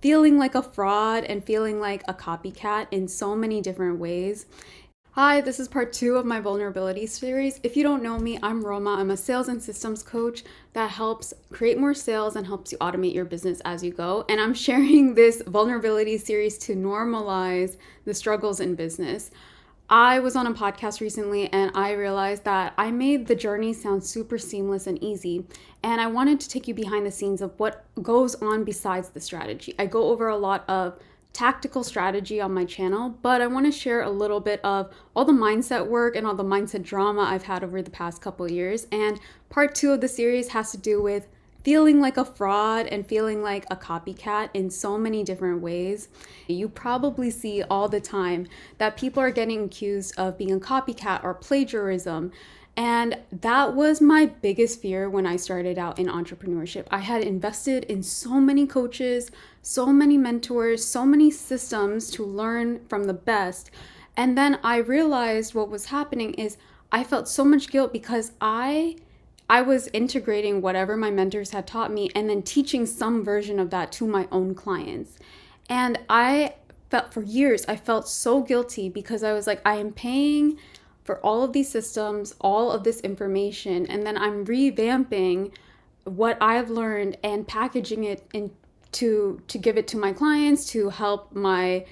feeling like a fraud and feeling like a copycat in so many different ways. Hi, this is part 2 of my vulnerability series. If you don't know me, I'm Roma. I'm a sales and systems coach that helps create more sales and helps you automate your business as you go. And I'm sharing this vulnerability series to normalize the struggles in business. I was on a podcast recently and I realized that I made the journey sound super seamless and easy. And I wanted to take you behind the scenes of what goes on besides the strategy. I go over a lot of tactical strategy on my channel, but I want to share a little bit of all the mindset work and all the mindset drama I've had over the past couple of years. And part 2 of the series has to do with feeling like a fraud and feeling like a copycat in so many different ways. You probably see all the time that people are getting accused of being a copycat or plagiarism. And that was my biggest fear when I started out in entrepreneurship. I had invested in so many coaches, so many mentors, so many systems to learn from the best. And then I realized what was happening is I felt so much guilt because I was integrating whatever my mentors had taught me and then teaching some version of that to my own clients. And I felt for years, I felt so guilty because I was like, I am paying for all of these systems, all of this information, and then I'm revamping what I've learned and packaging it in to give it to my clients, to help my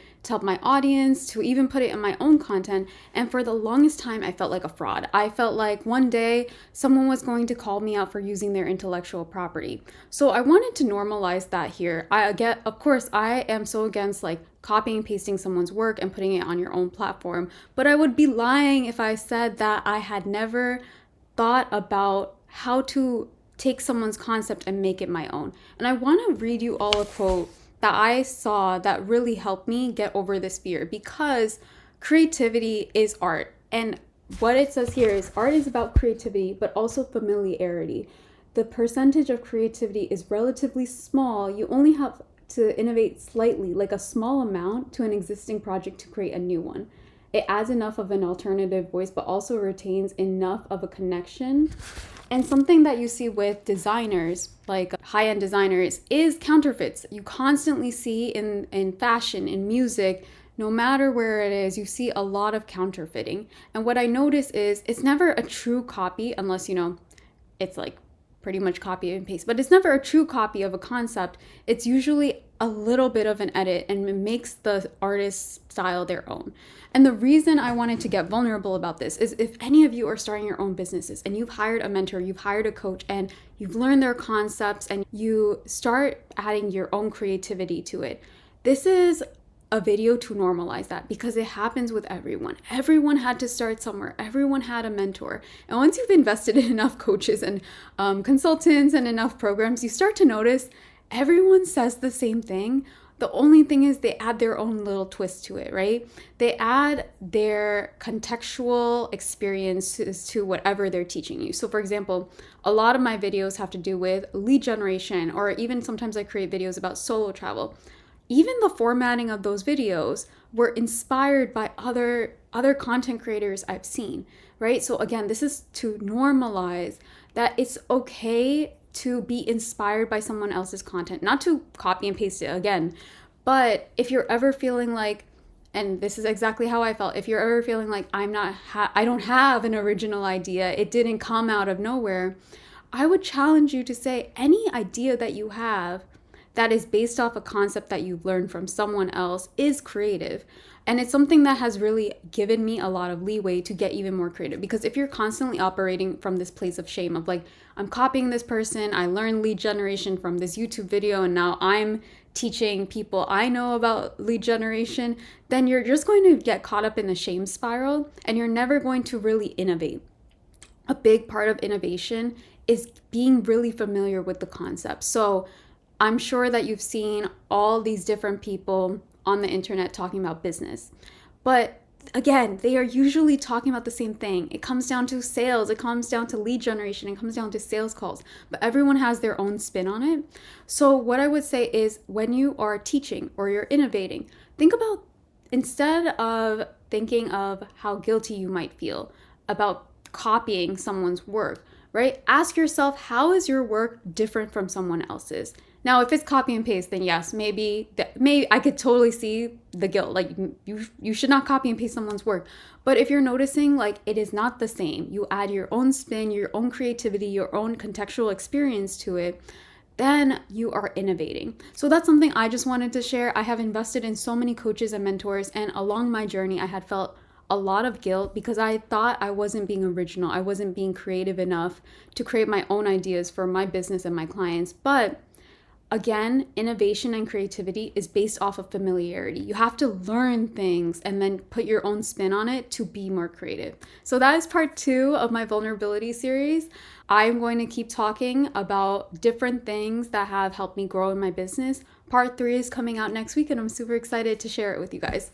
audience, to even put it in my own content. And for the longest time, I felt like a fraud. I felt like one day someone was going to call me out for using their intellectual property. So I wanted to normalize that here. Of course, I am so against like copying and pasting someone's work and putting it on your own platform. But I would be lying if I said that I had never thought about how to take someone's concept and make it my own. And I want to read you all a quote that I saw that really helped me get over this fear, because creativity is art. And what it says here is art is about creativity, but also familiarity. The percentage of creativity is relatively small. You only have to innovate slightly, like a small amount, to an existing project to create a new one. It adds enough of an alternative voice, but also retains enough of a connection. And something that you see with designers, like high-end designers, is counterfeits. You constantly see in fashion, in music, no matter where it is, you see a lot of counterfeiting. And what I notice is it's never a true copy unless, it's like pretty much copy and paste, but it's never a true copy of a concept. It's usually a little bit of an edit and it makes the artist's style their own. And the reason I wanted to get vulnerable about this is if any of you are starting your own businesses and you've hired a mentor, you've hired a coach, and you've learned their concepts and you start adding your own creativity to it, this is a video to normalize that, because it happens with everyone. Everyone had to start somewhere. Everyone had a mentor. And once you've invested in enough coaches and consultants and enough programs, you start to notice everyone says the same thing. The only thing is they add their own little twist to it, right? They add their contextual experiences to whatever they're teaching you. So for example, a lot of my videos have to do with lead generation, or even sometimes I create videos about solo travel. Even the formatting of those videos were inspired by other content creators I've seen, right? So again, this is to normalize that it's okay to be inspired by someone else's content, not to copy and paste it again. But if you're ever feeling like, and this is exactly how I felt, if you're ever feeling like I don't have an original idea, it didn't come out of nowhere, I would challenge you to say any idea that you have that is based off a concept that you've learned from someone else is creative. And it's something that has really given me a lot of leeway to get even more creative. Because if you're constantly operating from this place of shame of like, I'm copying this person, I learned lead generation from this YouTube video, and now I'm teaching people I know about lead generation, then you're just going to get caught up in the shame spiral and you're never going to really innovate. A big part of innovation is being really familiar with the concept. So I'm sure that you've seen all these different people on the internet talking about business. But again, they are usually talking about the same thing. It comes down to sales, it comes down to lead generation, it comes down to sales calls, but everyone has their own spin on it. So what I would say is when you are teaching or you're innovating, think about, instead of thinking of how guilty you might feel about copying someone's work, right? Ask yourself, how is your work different from someone else's? Now, if it's copy and paste, then yes, maybe I could totally see the guilt. Like you should not copy and paste someone's work. But if you're noticing like it is not the same, you add your own spin, your own creativity, your own contextual experience to it, then you are innovating. So that's something I just wanted to share. I have invested in so many coaches and mentors, and along my journey, I had felt a lot of guilt because I thought I wasn't being original. I wasn't being creative enough to create my own ideas for my business and my clients. But again, innovation and creativity is based off of familiarity. You have to learn things and then put your own spin on it to be more creative. So that is part 2 of my vulnerability series. I'm going to keep talking about different things that have helped me grow in my business. Part 3 is coming out next week, and I'm super excited to share it with you guys.